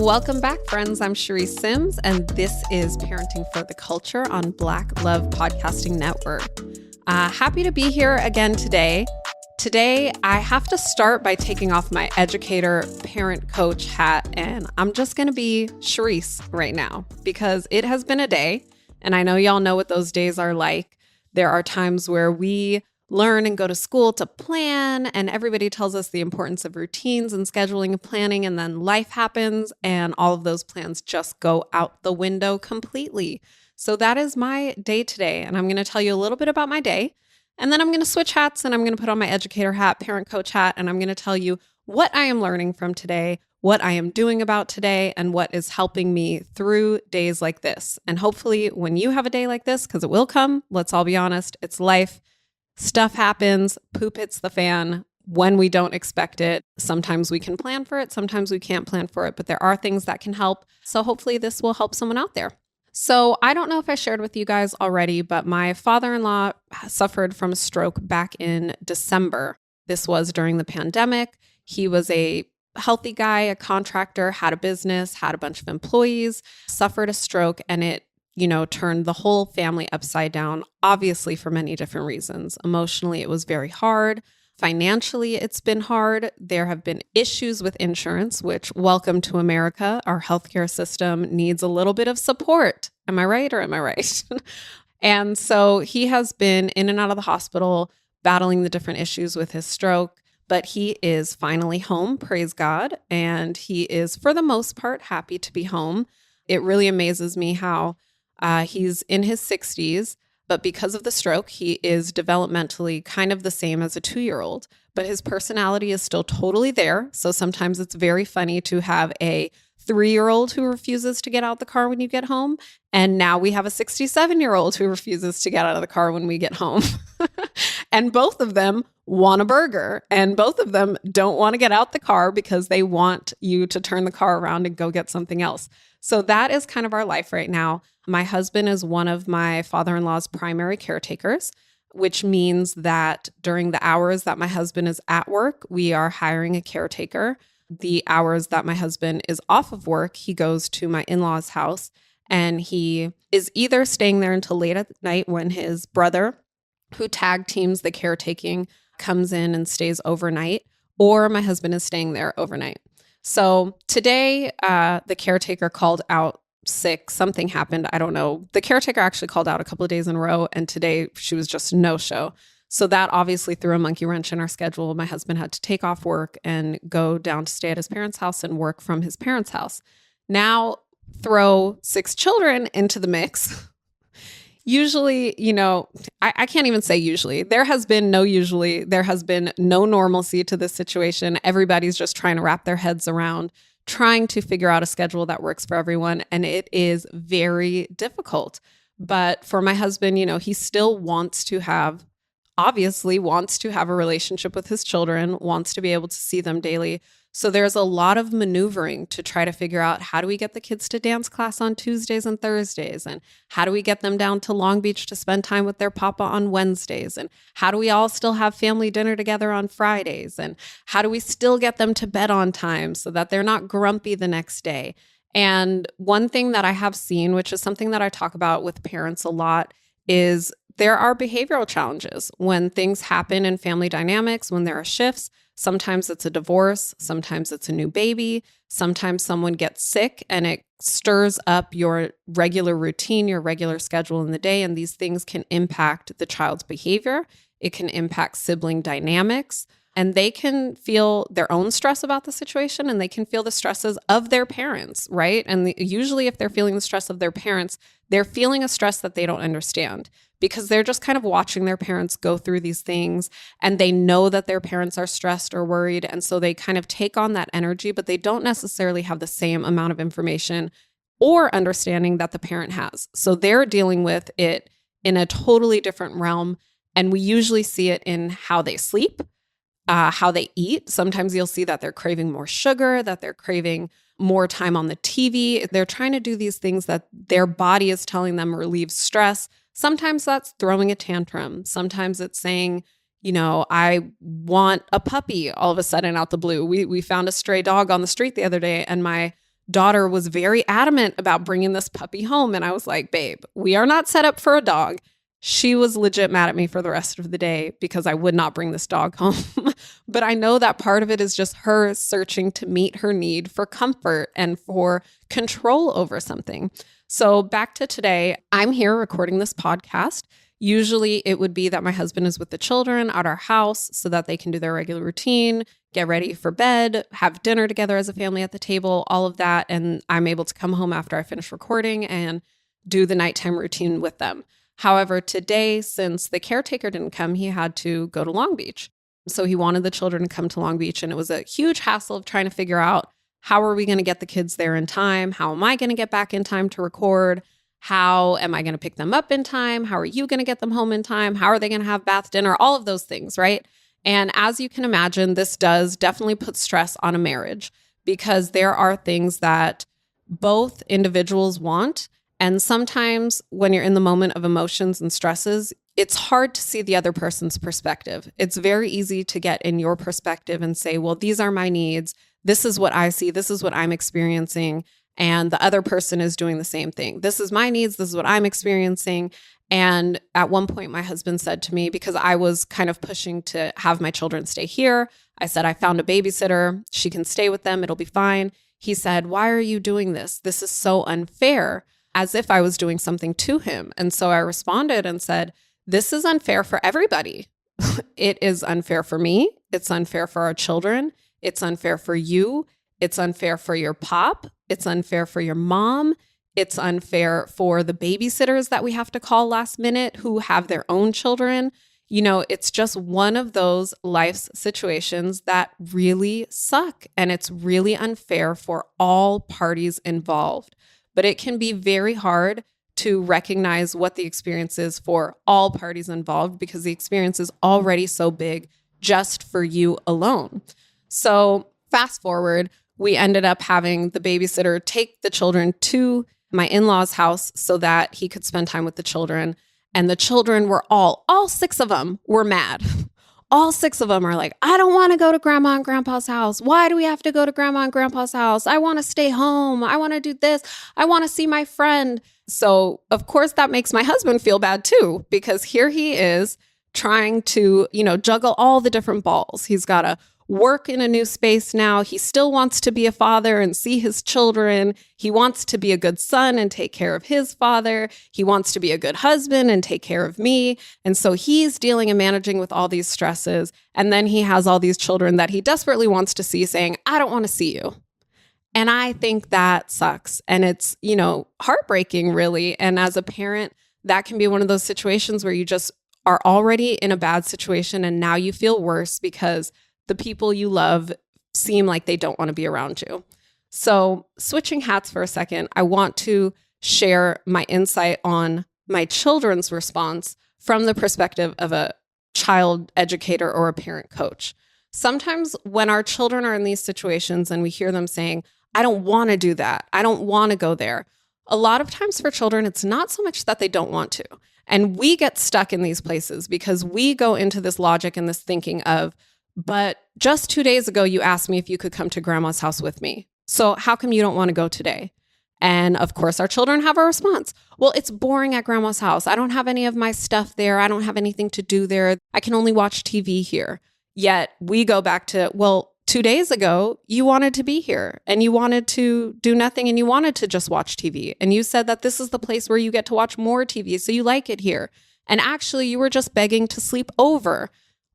Welcome back, friends. I'm Charisse Sims, and this is Parenting for the Culture on Black Love Podcasting Network. Happy to be here again today. Today, I have to start by taking off my educator, parent, coach hat, and I'm just going to be Charisse right now because it has been a day, and I know y'all know what those days are like. There are times where we learn and go to school to plan, and everybody tells us the importance of routines and scheduling and planning, and then life happens, and all of those plans just go out the window completely. So that is my day today, and I'm going to tell you a little bit about my day, and then I'm going to switch hats, and I'm going to put on my educator hat, parent coach hat, and I'm going to tell you what I am learning from today, what I am doing about today, and what is helping me through days like this. And hopefully when you have a day like this, because it will come, let's all be honest, it's life. Stuff happens, poop hits the fan when we don't expect it. Sometimes we can plan for it, sometimes we can't plan for it, but there are things that can help. So hopefully this will help someone out there. So I don't know if I shared with you guys already, but my father-in-law suffered from a stroke back in December. This was during the pandemic. He was a healthy guy, a contractor, had a business, had a bunch of employees, suffered a stroke, and it turned the whole family upside down, obviously for many different reasons. Emotionally, it was very hard. Financially, it's been hard. There have been issues with insurance, which, welcome to America. Our healthcare system needs a little bit of support. Am I right or am I right? And so he has been in and out of the hospital, battling the different issues with his stroke, but he is finally home, praise God. And he is, for the most part, happy to be home. It really amazes me how he's in his 60s, but because of the stroke, he is developmentally kind of the same as a 2-year-old, but his personality is still totally there. So sometimes it's very funny to have a 3-year-old who refuses to get out the car when you get home. And now we have a 67-year-old who refuses to get out of the car when we get home. And both of them want a burger, and both of them don't want to get out the car because they want you to turn the car around and go get something else. So that is kind of our life right now. My husband is one of my father-in-law's primary caretakers, which means that during the hours that my husband is at work, we are hiring a caretaker. The hours that my husband is off of work, he goes to my in-laws' house, and he is either staying there until late at night when his brother, who tag teams the caretaking, comes in and stays overnight, or my husband is staying there overnight. So today, the caretaker called out sick. Something happened. I don't know. The caretaker actually called out a couple of days in a row, and today she was just no-show. So that obviously threw a monkey wrench in our schedule. My husband had to take off work and go down to stay at his parents' house and work from his parents' house. Now throw 6 children into the mix. Usually, I can't even say usually. There has been no usually. There has been no normalcy to this situation. Everybody's just trying to wrap their heads around trying to figure out a schedule that works for everyone. And it is very difficult. But for my husband, he still obviously wants to have a relationship with his children, wants to be able to see them daily. So there's a lot of maneuvering to try to figure out, how do we get the kids to dance class on Tuesdays and Thursdays? And how do we get them down to Long Beach to spend time with their papa on Wednesdays? And how do we all still have family dinner together on Fridays? And how do we still get them to bed on time so that they're not grumpy the next day? And one thing that I have seen, which is something that I talk about with parents a lot, is there are behavioral challenges when things happen in family dynamics, when there are shifts. Sometimes it's a divorce, sometimes it's a new baby, sometimes someone gets sick and it stirs up your regular routine, your regular schedule in the day, and these things can impact the child's behavior. It can impact sibling dynamics, and they can feel their own stress about the situation, and they can feel the stresses of their parents, right? And usually if they're feeling the stress of their parents, they're feeling a stress that they don't understand, because they're just kind of watching their parents go through these things, and they know that their parents are stressed or worried. And so they kind of take on that energy, but they don't necessarily have the same amount of information or understanding that the parent has. So they're dealing with it in a totally different realm. And we usually see it in how they sleep, how they eat. Sometimes you'll see that they're craving more sugar, that they're craving more time on the TV. They're trying to do these things that their body is telling them relieve stress. Sometimes that's throwing a tantrum. Sometimes it's saying, I want a puppy all of a sudden out the blue. We found a stray dog on the street the other day, and my daughter was very adamant about bringing this puppy home. And I was like, babe, we are not set up for a dog. She was legit mad at me for the rest of the day because I would not bring this dog home. But I know that part of it is just her searching to meet her need for comfort and for control over something. So back to today, I'm here recording this podcast. Usually it would be that my husband is with the children at our house so that they can do their regular routine, get ready for bed, have dinner together as a family at the table, all of that. And I'm able to come home after I finish recording and do the nighttime routine with them. However, today, since the caretaker didn't come, he had to go to Long Beach. So he wanted the children to come to Long Beach. And it was a huge hassle of trying to figure out, how are we going to get the kids there in time? How am I going to get back in time to record? How am I going to pick them up in time? How are you going to get them home in time? How are they going to have bath dinner? All of those things, right? And as you can imagine, this does definitely put stress on a marriage because there are things that both individuals want. And sometimes when you're in the moment of emotions and stresses, it's hard to see the other person's perspective. It's very easy to get in your perspective and say, well, these are my needs. This is what I see. This is what I'm experiencing. And the other person is doing the same thing. This is my needs. This is what I'm experiencing. And at one point, my husband said to me, because I was kind of pushing to have my children stay here, I said, I found a babysitter. She can stay with them. It'll be fine. He said, why are you doing this? This is so unfair, as if I was doing something to him. And so I responded and said, this is unfair for everybody. It is unfair for me. It's unfair for our children. It's unfair for you. It's unfair for your pop. It's unfair for your mom. It's unfair for the babysitters that we have to call last minute who have their own children. You know, it's just one of those life's situations that really suck. And it's really unfair for all parties involved. But it can be very hard to recognize what the experience is for all parties involved because the experience is already so big just for you alone. So fast forward, we ended up having the babysitter take the children to my in-laws' house so that he could spend time with the children. And the children were all 6 of them were mad. All 6 of them are like, I don't want to go to grandma and grandpa's house. Why do we have to go to grandma and grandpa's house? I want to stay home. I want to do this. I want to see my friend. So of course that makes my husband feel bad too, because here he is trying to, juggle all the different balls. He's got to work in a new space now. He still wants to be a father and see his children. He wants to be a good son and take care of his father. He wants to be a good husband and take care of me. And so he's dealing and managing with all these stresses. And then he has all these children that he desperately wants to see saying, I don't want to see you. And I think that sucks. And it's, heartbreaking, really. And as a parent, that can be one of those situations where you just are already in a bad situation and now you feel worse because the people you love seem like they don't want to be around you. So switching hats for a second, I want to share my insight on my children's response from the perspective of a child educator or a parent coach. Sometimes when our children are in these situations and we hear them saying, I don't want to do that. I don't want to go there. A lot of times for children, it's not so much that they don't want to. And we get stuck in these places because we go into this logic and this thinking of, but just 2 days ago, you asked me if you could come to grandma's house with me. So how come you don't want to go today? And of course, our children have a response. Well, it's boring at grandma's house. I don't have any of my stuff there. I don't have anything to do there. I can only watch TV here. Yet we go back to, well, 2 days ago, you wanted to be here and you wanted to do nothing and you wanted to just watch TV. And you said that this is the place where you get to watch more TV. So you like it here. And actually, you were just begging to sleep over.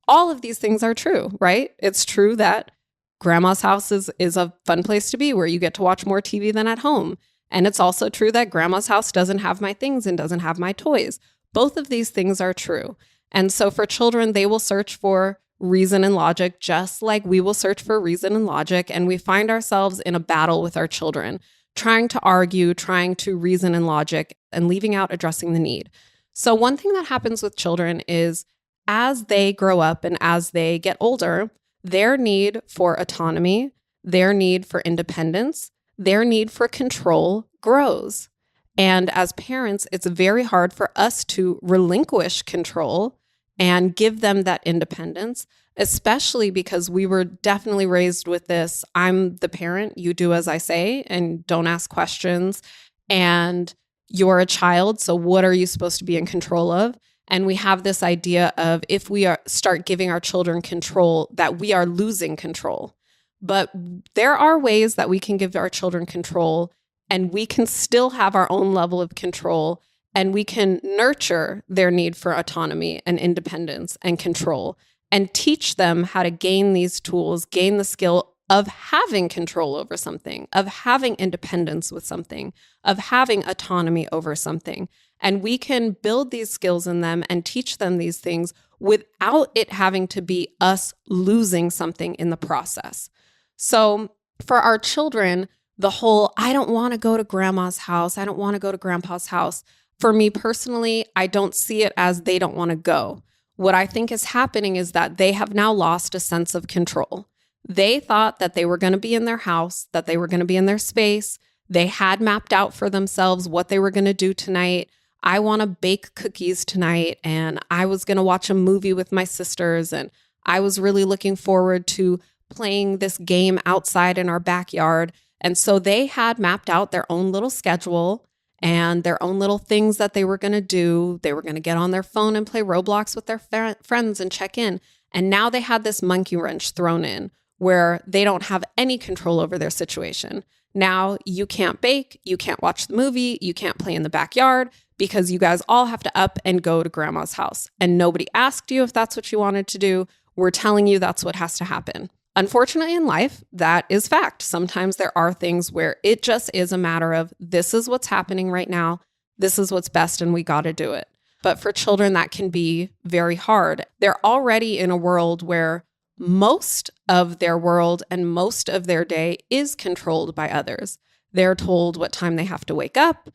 All of these things are true, right? It's true that grandma's house is a fun place to be where you get to watch more TV than at home. And it's also true that grandma's house doesn't have my things and doesn't have my toys. Both of these things are true. And so for children, they will search for reason and logic, just like we will search for reason and logic. And we find ourselves in a battle with our children, trying to argue, trying to reason and logic, and leaving out addressing the need. So one thing that happens with children is as they grow up and as they get older, their need for autonomy, their need for independence, their need for control grows. And as parents, it's very hard for us to relinquish control and give them that independence, especially because we were definitely raised with this. I'm the parent, you do as I say, and don't ask questions. And you're a child, so what are you supposed to be in control of? And we have this idea of if we start giving our children control, that we are losing control. But there are ways that we can give our children control, and we can still have our own level of control, and we can nurture their need for autonomy and independence and control, and teach them how to gain these tools, gain the skill of having control over something, of having independence with something, of having autonomy over something. And we can build these skills in them and teach them these things without it having to be us losing something in the process. So for our children, the whole, I don't want to go to grandma's house, I don't want to go to grandpa's house. For me personally, I don't see it as they don't want to go. What I think is happening is that they have now lost a sense of control. They thought that they were going to be in their house, that they were going to be in their space. They had mapped out for themselves what they were going to do tonight. I want to bake cookies tonight, and I was going to watch a movie with my sisters, and I was really looking forward to playing this game outside in our backyard. And so they had mapped out their own little schedule and their own little things that they were going to do. They were going to get on their phone and play Roblox with their friends and check in. And now they had this monkey wrench thrown in where they don't have any control over their situation. Now you can't bake, you can't watch the movie, you can't play in the backyard because you guys all have to up and go to grandma's house. And nobody asked you if that's what you wanted to do. We're telling you that's what has to happen. Unfortunately, in life, that is fact. Sometimes there are things where it just is a matter of this is what's happening right now. This is what's best, and we got to do it. But for children, that can be very hard. They're already in a world where most of their world and most of their day is controlled by others. They're told what time they have to wake up.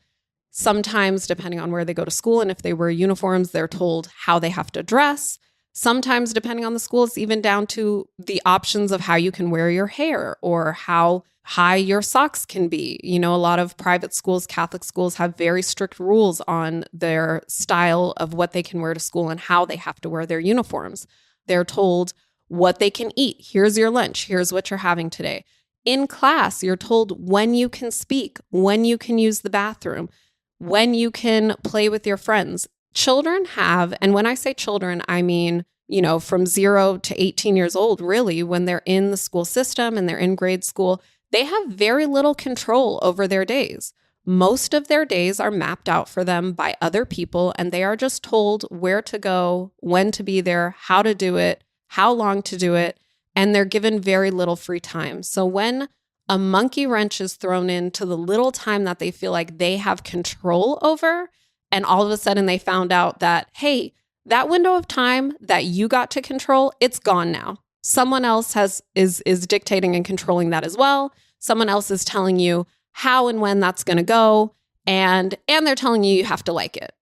Sometimes, depending on where they go to school and if they wear uniforms, they're told how they have to dress. Sometimes, depending on the school, it's even down to the options of how you can wear your hair or how high your socks can be. You know, a lot of private schools, Catholic schools have very strict rules on their style of what they can wear to school and how they have to wear their uniforms. They're told what they can eat. Here's your lunch. Here's what you're having today. In class, you're told when you can speak, when you can use the bathroom, when you can play with your friends. Children have, and when I say children, I mean, you know, from 0 to 18 years old, really, when they're in the school system and they're in grade school, they have very little control over their days. Most of their days are mapped out for them by other people, and they are just told where to go, when to be there, how to do it, how long to do it, and they're given very little free time. So when a monkey wrench is thrown into the little time that they feel like they have control over, and all of a sudden they found out that, hey, that window of time that you got to control, it's gone now. Someone else is dictating and controlling that as well. Someone else is telling you how and when that's going to go, and they're telling you have to like it.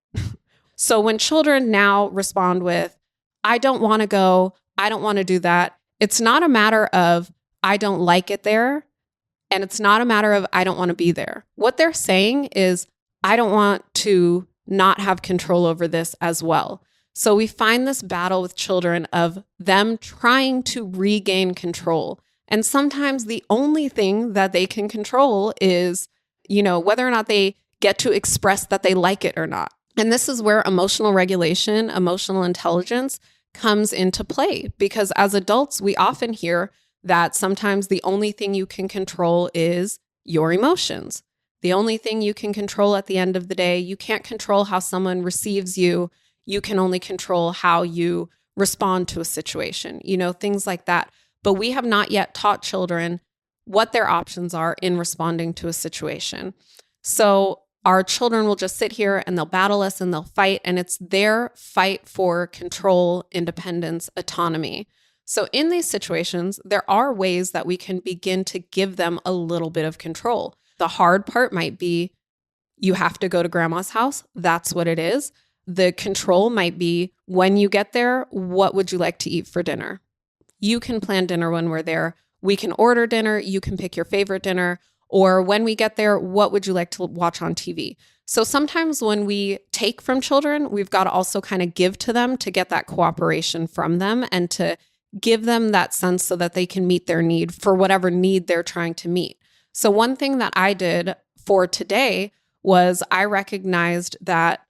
So when children now respond with, I don't want to go, I don't want to do that, it's not a matter of I don't like it there, and it's not a matter of I don't want to be there. What they're saying is I don't want to not have control over this as well. So we find this battle with children of them trying to regain control. And sometimes the only thing that they can control is, you know, whether or not they get to express that they like it or not. And this is where emotional regulation, emotional intelligence comes into play, because as adults, we often hear that sometimes the only thing you can control is your emotions. The only thing you can control at the end of the day, you can't control how someone receives you. You can only control how you respond to a situation, you know, things like that. But we have not yet taught children what their options are in responding to a situation. So our children will just sit here and they'll battle us and they'll fight, and it's their fight for control, independence, autonomy. So in these situations, there are ways that we can begin to give them a little bit of control. The hard part might be you have to go to grandma's house. That's what it is. The control might be when you get there, what would you like to eat for dinner? You can plan dinner when we're there. We can order dinner. You can pick your favorite dinner. Or when we get there, what would you like to watch on TV? So sometimes when we take from children, we've got to also kind of give to them to get that cooperation from them and to give them that sense so that they can meet their need for whatever need they're trying to meet. So one thing that I did for today was I recognized that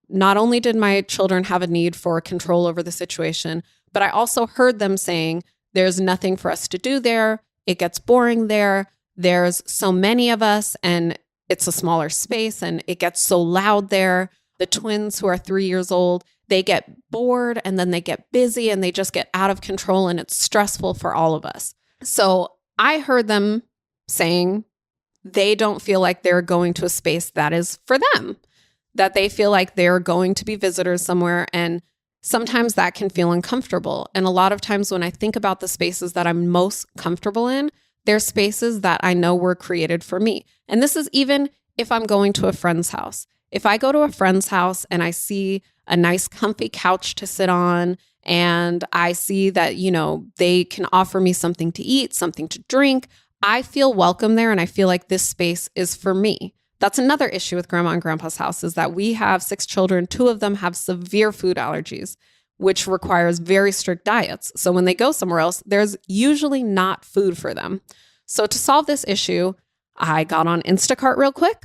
not only did my children have a need for control over the situation, but I also heard them saying, there's nothing for us to do there. It gets boring there. There's so many of us and it's a smaller space and it gets so loud there. The twins who are 3 years old, they get bored and then they get busy and they just get out of control and it's stressful for all of us. So I heard them saying they don't feel like they're going to a space that is for them, that they feel like they're going to be visitors somewhere. And sometimes that can feel uncomfortable. And a lot of times when I think about the spaces that I'm most comfortable in, they're spaces that I know were created for me. And this is even if I'm going to a friend's house. If I go to a friend's house and I see a nice comfy couch to sit on and I see that, they can offer me something to eat, something to drink, I feel welcome there and I feel like this space is for me. That's another issue with Grandma and Grandpa's house is that we have 6 children. 2 of them have severe food allergies, which requires very strict diets. So when they go somewhere else, there's usually not food for them. So to solve this issue, I got on Instacart real quick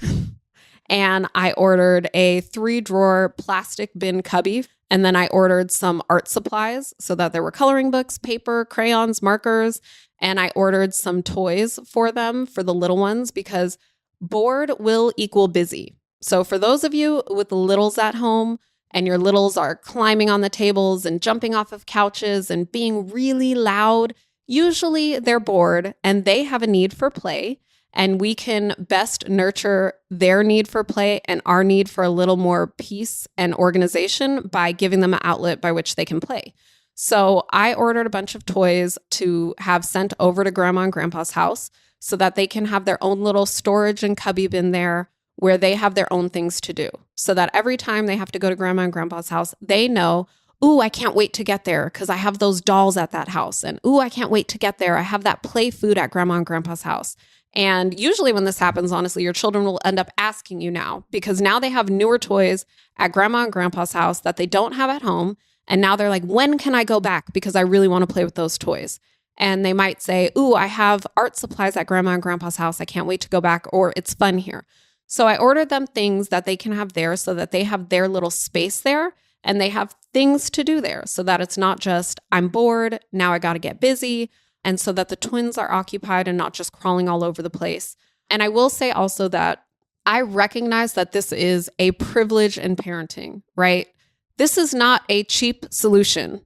and I ordered a 3-drawer plastic bin cubby. And then I ordered some art supplies so that there were coloring books, paper, crayons, markers. And I ordered some toys for them, for the little ones, because bored will equal busy. So for those of you with littles at home and your littles are climbing on the tables and jumping off of couches and being really loud, usually they're bored and they have a need for play. And we can best nurture their need for play and our need for a little more peace and organization by giving them an outlet by which they can play. So I ordered a bunch of toys to have sent over to Grandma and Grandpa's house so that they can have their own little storage and cubby bin there where they have their own things to do. So that every time they have to go to Grandma and Grandpa's house, they know, ooh, I can't wait to get there because I have those dolls at that house. And ooh, I can't wait to get there. I have that play food at Grandma and Grandpa's house. And usually when this happens, honestly, your children will end up asking you now because now they have newer toys at Grandma and Grandpa's house that they don't have at home. And now they're like, when can I go back? Because I really want to play with those toys. And they might say, ooh, I have art supplies at Grandma and Grandpa's house. I can't wait to go back, or it's fun here. So I ordered them things that they can have there so that they have their little space there and they have things to do there so that it's not just, I'm bored, now I got to get busy. And so that the twins are occupied and not just crawling all over the place. And I will say also that I recognize that this is a privilege in parenting, right? This is not a cheap solution.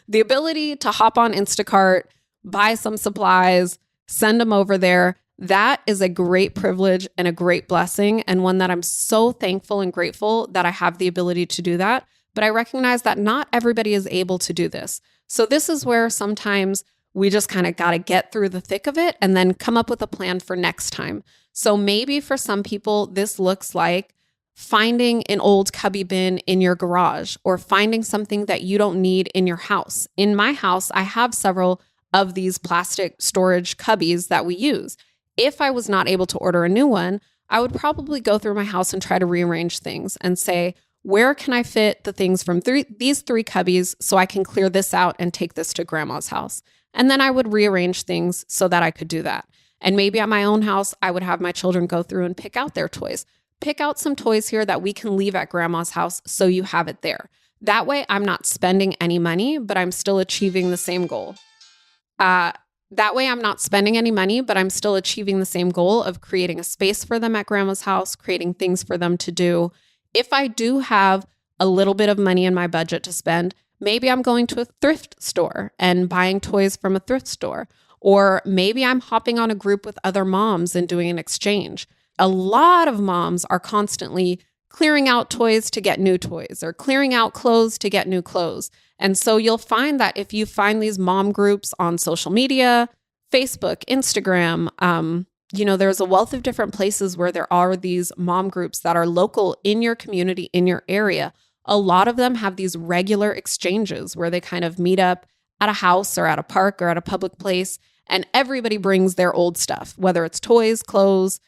The ability to hop on Instacart, buy some supplies, send them over there, that is a great privilege and a great blessing, and one that I'm so thankful and grateful that I have the ability to do that. But I recognize that not everybody is able to do this. So this is where sometimes we just kind of got to get through the thick of it and then come up with a plan for next time. So maybe for some people, this looks like finding an old cubby bin in your garage or finding something that you don't need in your house. In my house, I have several of these plastic storage cubbies that we use. If I was not able to order a new one, I would probably go through my house and try to rearrange things and say, where can I fit the things from these 3 cubbies so I can clear this out and take this to Grandma's house? And then I would rearrange things so that I could do that. And maybe at my own house, I would have my children go through and pick out their toys. Pick out some toys here that we can leave at Grandma's house so you have it there. That way, I'm not spending any money, but I'm still achieving the same goal. That way, I'm not spending any money, but I'm still achieving the same goal of creating a space for them at Grandma's house, creating things for them to do. If I do have a little bit of money in my budget to spend, maybe I'm going to a thrift store and buying toys from a thrift store. Or maybe I'm hopping on a group with other moms and doing an exchange. A lot of moms are constantly clearing out toys to get new toys or clearing out clothes to get new clothes. And so you'll find that if you find these mom groups on social media, Facebook, Instagram, there's a wealth of different places where there are these mom groups that are local in your community, in your area. A lot of them have these regular exchanges where they kind of meet up at a house or at a park or at a public place, and everybody brings their old stuff, whether it's toys, clothes,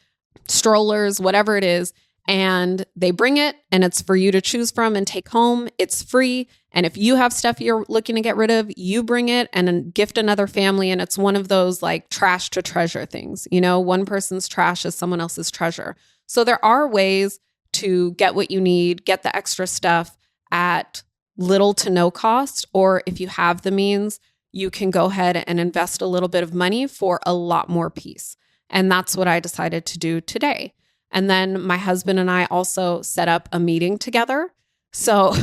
strollers, whatever it is. and they bring it and it's for you to choose from and take home. It's free. And if you have stuff you're looking to get rid of, you bring it and then gift another family. And it's one of those like trash to treasure things. One person's trash is someone else's treasure. So there are ways to get what you need, get the extra stuff at little to no cost. Or if you have the means, you can go ahead and invest a little bit of money for a lot more peace. And that's what I decided to do today. And then my husband and I also set up a meeting together. So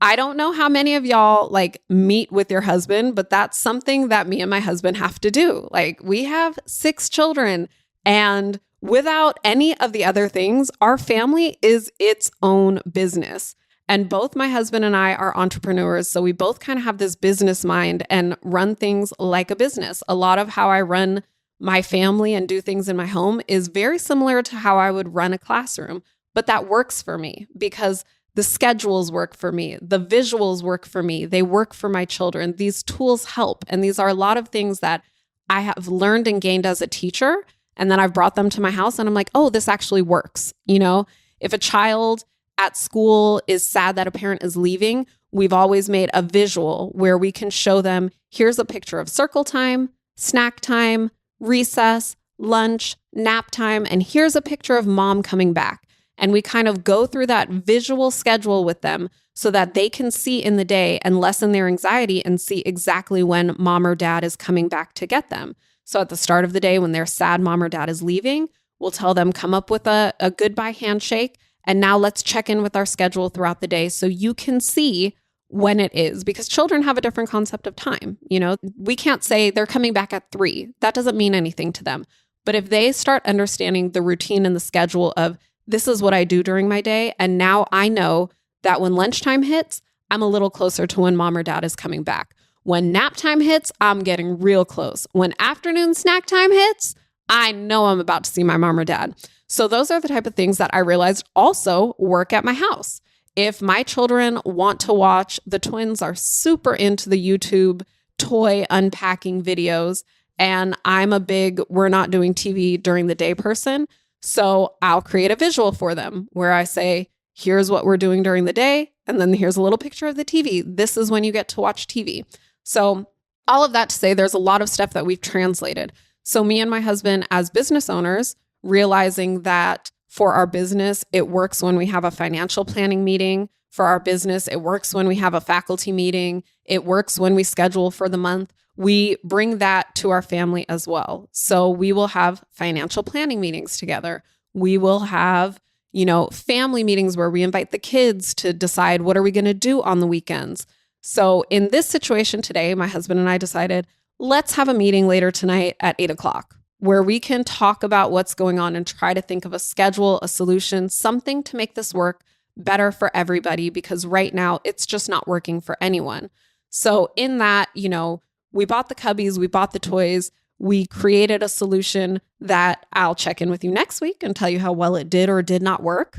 I don't know how many of y'all like meet with your husband, but that's something that me and my husband have to do. Like we have 6 children, and without any of the other things, our family is its own business. And both my husband and I are entrepreneurs. So we both kind of have this business mind and run things like a business. A lot of how I run my family and do things in my home is very similar to how I would run a classroom. But that works for me because the schedules work for me. The visuals work for me. They work for my children. These tools help. And these are a lot of things that I have learned and gained as a teacher. And then I've brought them to my house and I'm like, oh, this actually works. If a child at school is sad that a parent is leaving, we've always made a visual where we can show them, here's a picture of circle time, snack time, recess, lunch, nap time, and here's a picture of mom coming back. And we kind of go through that visual schedule with them so that they can see in the day and lessen their anxiety and see exactly when mom or dad is coming back to get them. So at the start of the day when they're sad mom or dad is leaving, we'll tell them come up with a goodbye handshake. And now let's check in with our schedule throughout the day so you can see when it is, because children have a different concept of time. We can't say they're coming back at 3. That doesn't mean anything to them. But if they start understanding the routine and the schedule of this is what I do during my day, and now I know that when lunchtime hits, I'm a little closer to when mom or dad is coming back. When nap time hits, I'm getting real close. When afternoon snack time hits, I know I'm about to see my mom or dad. So those are the type of things that I realized also work at my house. If my children want to watch, the twins are super into the YouTube toy unpacking videos, and I'm a big, we're not doing TV during the day person. So I'll create a visual for them where I say, here's what we're doing during the day. And then here's a little picture of the TV. This is when you get to watch TV. So all of that to say, there's a lot of stuff that we've translated. So me and my husband as business owners, realizing that for our business, it works when we have a financial planning meeting. For our business, it works when we have a faculty meeting. It works when we schedule for the month. We bring that to our family as well. So we will have financial planning meetings together. We will have, family meetings where we invite the kids to decide what are we going to do on the weekends. So in this situation today, my husband and I decided, let's have a meeting later tonight at 8:00 where we can talk about what's going on and try to think of a schedule, a solution, something to make this work better for everybody, because right now it's just not working for anyone. So in that, we bought the cubbies, we bought the toys, we created a solution that I'll check in with you next week and tell you how well it did or did not work.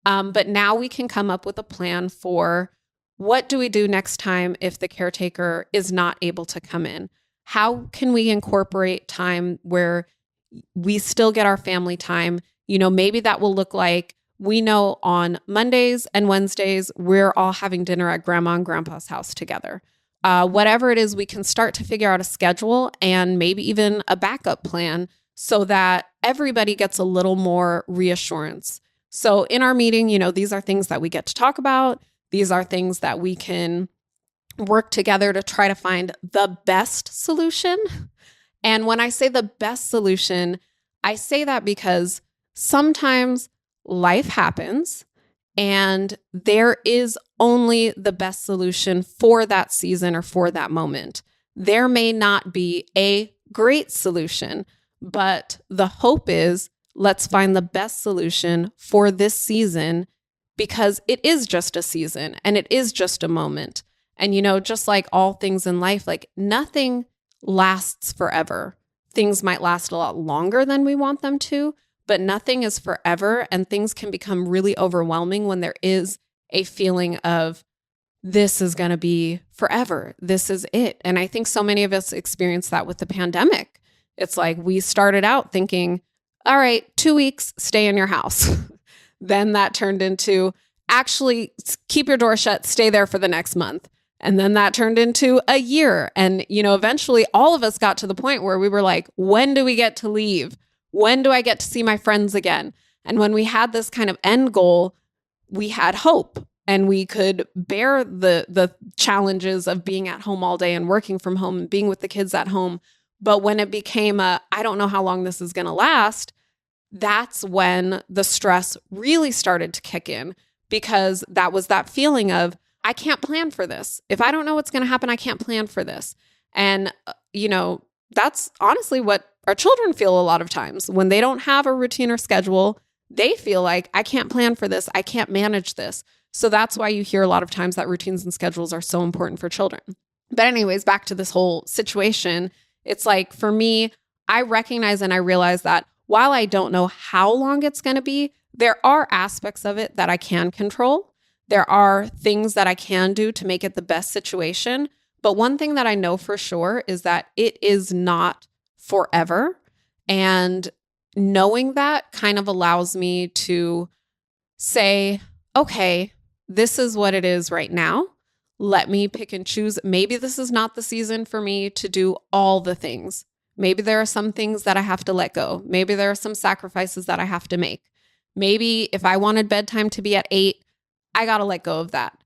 But now we can come up with a plan for what do we do next time if the caretaker is not able to come in? How can we incorporate time where we still get our family time? Maybe that will look like, we know on Mondays and Wednesdays, we're all having dinner at grandma and grandpa's house together. Whatever it is, we can start to figure out a schedule and maybe even a backup plan so that everybody gets a little more reassurance. So in our meeting, these are things that we get to talk about. These are things that we can work together to try to find the best solution. And when I say the best solution, I say that because sometimes life happens and there is only the best solution for that season or for that moment. There may not be a great solution, but the hope is let's find the best solution for this season, because it is just a season and it is just a moment. And, just like all things in life, like nothing lasts forever. Things might last a lot longer than we want them to, but nothing is forever. And things can become really overwhelming when there is a feeling of this is going to be forever. This is it. And I think so many of us experience that with the pandemic. It's like we started out thinking, all right, 2 weeks, stay in your house. Then that turned into actually keep your door shut, stay there for the next month. And then that turned into a year. And, eventually all of us got to the point where we were like, when do we get to leave? When do I get to see my friends again? And when we had this kind of end goal, we had hope and we could bear the challenges of being at home all day and working from home and being with the kids at home. But when it became I don't know how long this is going to last, that's when the stress really started to kick in, because that was that feeling of, I can't plan for this. If I don't know what's going to happen, I can't plan for this. And, that's honestly what our children feel a lot of times. When they don't have a routine or schedule, they feel like, I can't plan for this. I can't manage this. So that's why you hear a lot of times that routines and schedules are so important for children. But anyways, back to this whole situation, it's like, for me, I recognize and I realize that while I don't know how long it's going to be, there are aspects of it that I can control. There are things that I can do to make it the best situation. But one thing that I know for sure is that it is not forever. And knowing that kind of allows me to say, okay, this is what it is right now. Let me pick and choose. Maybe this is not the season for me to do all the things. Maybe there are some things that I have to let go. Maybe there are some sacrifices that I have to make. Maybe if I wanted bedtime to be at 8, I got to let go of that.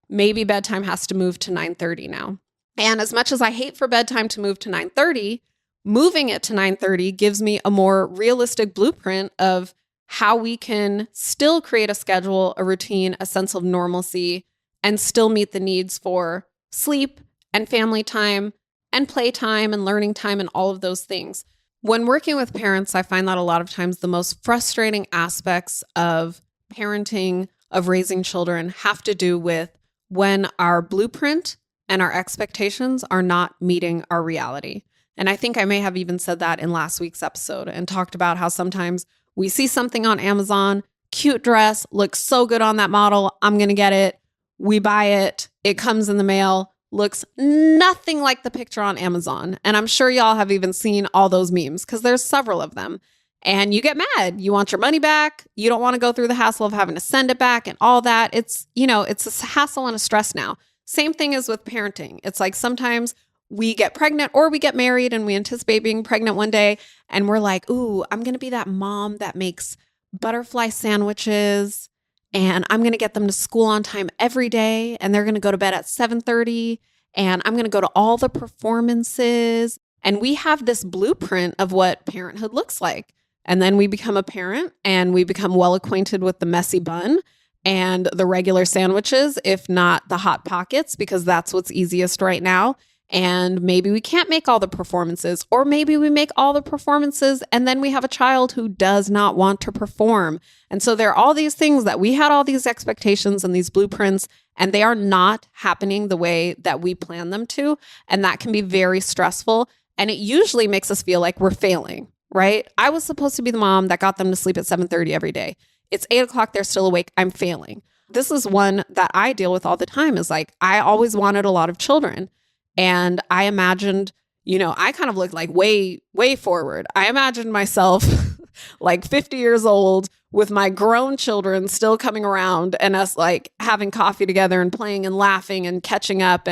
Maybe bedtime has to move to 9:30 now. And as much as I hate for bedtime to move to 9:30, moving it to 9:30 gives me a more realistic blueprint of how we can still create a schedule, a routine, a sense of normalcy, and still meet the needs for sleep and family time and playtime and learning time and all of those things. When working with parents, I find that a lot of times the most frustrating aspects of parenting, of raising children, have to do with when our blueprint and our expectations are not meeting our reality. And I think I may have even said that in last week's episode and talked about how sometimes we see something on Amazon, cute dress, looks so good on that model, I'm going to get it. We buy it. It comes in the mail, looks nothing like the picture on Amazon. And I'm sure y'all have even seen all those memes because there's several of them. And you get mad. You want your money back. You don't want to go through the hassle of having to send it back and all that. It's a hassle and a stress now. Same thing as with parenting. It's like sometimes we get pregnant or we get married and we anticipate being pregnant one day and we're like, ooh, I'm going to be that mom that makes butterfly sandwiches and I'm going to get them to school on time every day and they're going to go to bed at 7:30 and I'm going to go to all the performances. And we have this blueprint of what parenthood looks like. And then we become a parent and we become well acquainted with the messy bun and the regular sandwiches, if not the Hot Pockets, because that's what's easiest right now. And maybe we can't make all the performances, or maybe we make all the performances and then we have a child who does not want to perform. And so there are all these things that we had all these expectations and these blueprints, and they are not happening the way that we plan them to. And that can be very stressful. And it usually makes us feel like we're failing, right? I was supposed to be the mom that got them to sleep at 7:30 every day. It's 8:00, they're still awake. I'm failing. This is one that I deal with all the time, is like, I always wanted a lot of children. And I imagined, I kind of looked like way, way forward. I imagined myself like 50 years old with my grown children still coming around and us like having coffee together and playing and laughing and catching up.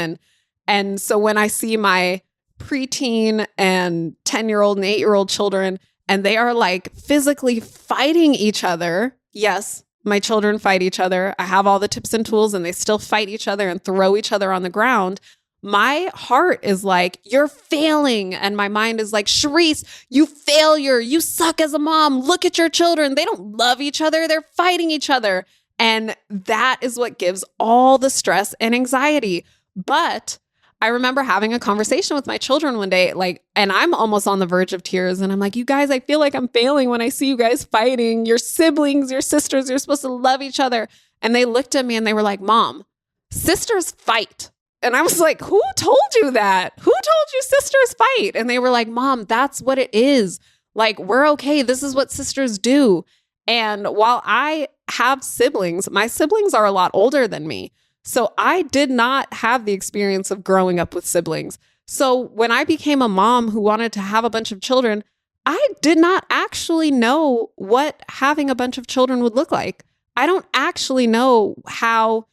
And so when I see my preteen and 10-year-old and 8-year-old children, and they are like physically fighting each other. Yes, my children fight each other. I have all the tips and tools and they still fight each other and throw each other on the ground. My heart is like, you're failing. And my mind is like, Charisse, you failure. You suck as a mom. Look at your children. They don't love each other. They're fighting each other. And that is what gives all the stress and anxiety. But I remember having a conversation with my children one day, and I'm almost on the verge of tears. And I'm like, you guys, I feel like I'm failing when I see you guys fighting. Your siblings, your sisters, you're supposed to love each other. And they looked at me and they were like, Mom, sisters fight. And I was like, who told you that? Who told you sisters fight? And they were like, Mom, that's what it is. Like, we're okay. This is what sisters do. And while I have siblings, my siblings are a lot older than me. So I did not have the experience of growing up with siblings. So when I became a mom who wanted to have a bunch of children, I did not actually know what having a bunch of children would look like. I don't actually know how,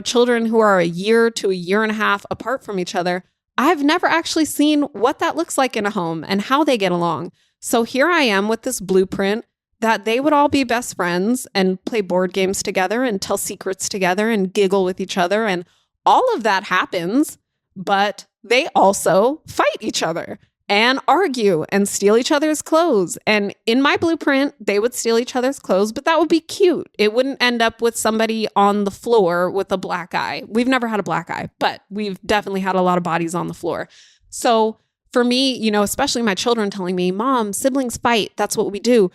children who are a year to a year and a half apart from each other, I've never actually seen what that looks like in a home and how they get along. So here I am with this blueprint that they would all be best friends and play board games together and tell secrets together and giggle with each other. And all of that happens, but they also fight each other and argue and steal each other's clothes. And in my blueprint, they would steal each other's clothes, but that would be cute. It wouldn't end up with somebody on the floor with a black eye. We've never had a black eye, but we've definitely had a lot of bodies on the floor. So for me, especially my children telling me, Mom, siblings fight. That's what we do.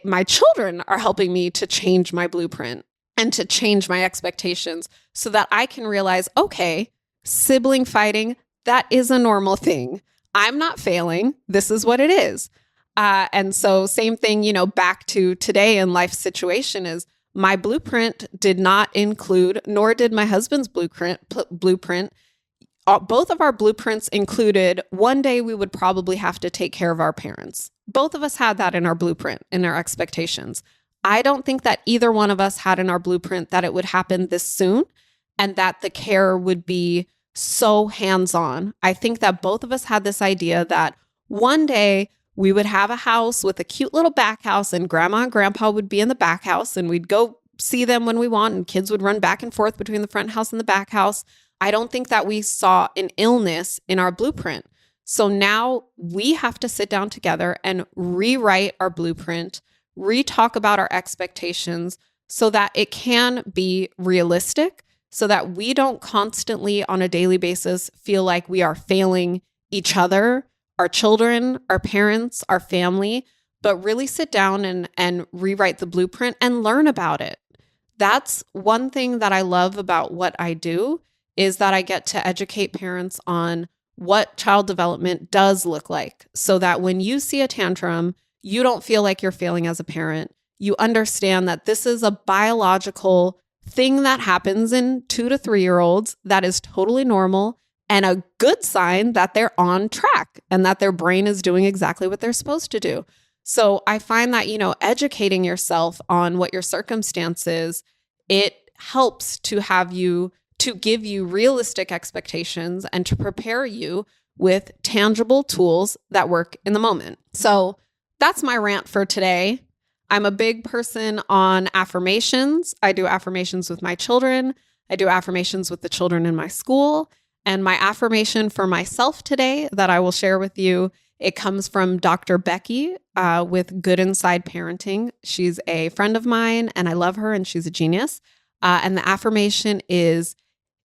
My children are helping me to change my blueprint and to change my expectations so that I can realize, okay, sibling fighting, that is a normal thing. I'm not failing. This is what it is. And so same thing, back to today in life situation is my blueprint did not include, nor did my husband's blueprint. Both of our blueprints included one day we would probably have to take care of our parents. Both of us had that in our blueprint, in our expectations. I don't think that either one of us had in our blueprint that it would happen this soon and that the care would be so hands-on. I think that both of us had this idea that one day we would have a house with a cute little back house and grandma and grandpa would be in the back house and we'd go see them when we want and kids would run back and forth between the front house and the back house. I don't think that we saw an illness in our blueprint. So now we have to sit down together and rewrite our blueprint, re-talk about our expectations so that it can be realistic, so that we don't constantly on a daily basis feel like we are failing each other, our children, our parents, our family, but really sit down and rewrite the blueprint and learn about it. That's one thing that I love about what I do is that I get to educate parents on what child development does look like so that when you see a tantrum, you don't feel like you're failing as a parent. You understand that this is a biological thing that happens in 2 to 3-year-olds that is totally normal and a good sign that they're on track and that their brain is doing exactly what they're supposed to do. So I find that, educating yourself on what your circumstance is, it helps to give you realistic expectations and to prepare you with tangible tools that work in the moment. So that's my rant for today. I'm a big person on affirmations. I do affirmations with my children. I do affirmations with the children in my school. And my affirmation for myself today that I will share with you, it comes from Dr. Becky with Good Inside Parenting. She's a friend of mine and I love her and she's a genius. And the affirmation is,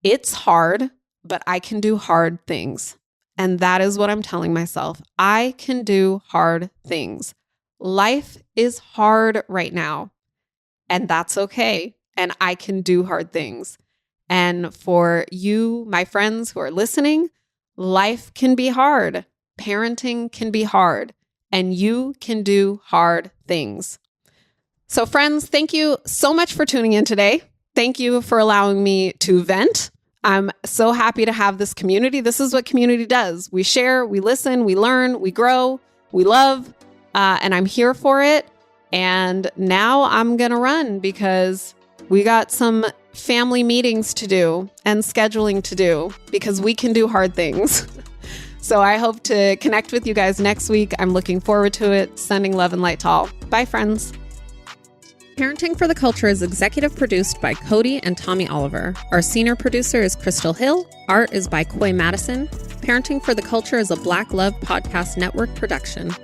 it's hard, but I can do hard things. And that is what I'm telling myself. I can do hard things. Life is hard right now, and that's okay. And I can do hard things. And for you, my friends who are listening, life can be hard. Parenting can be hard, and you can do hard things. So friends, thank you so much for tuning in today. Thank you for allowing me to vent. I'm so happy to have this community. This is what community does. We share, we listen, we learn, we grow, we love. And I'm here for it. And now I'm going to run because we got some family meetings to do and scheduling to do because we can do hard things. So I hope to connect with you guys next week. I'm looking forward to it. Sending love and light to all. Bye, friends. Parenting for the Culture is executive produced by Cody and Tommy Oliver. Our senior producer is Crystal Hill. Art is by Coy Madison. Parenting for the Culture is a Black Love Podcast Network production.